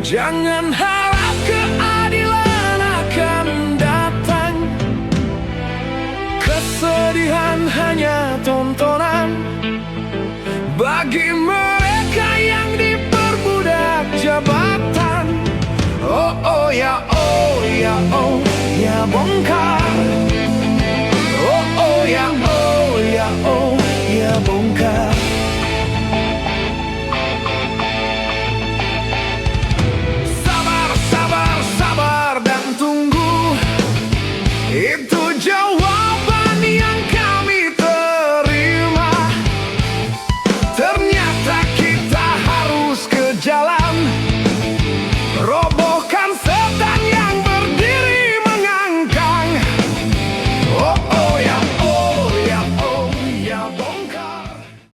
Jangan harap keadilan akan datang. Kesedihan hanya tontonan bagi mereka yang diperbudak jabatan. Oh, oh ya, oh ya, oh ya, bongkar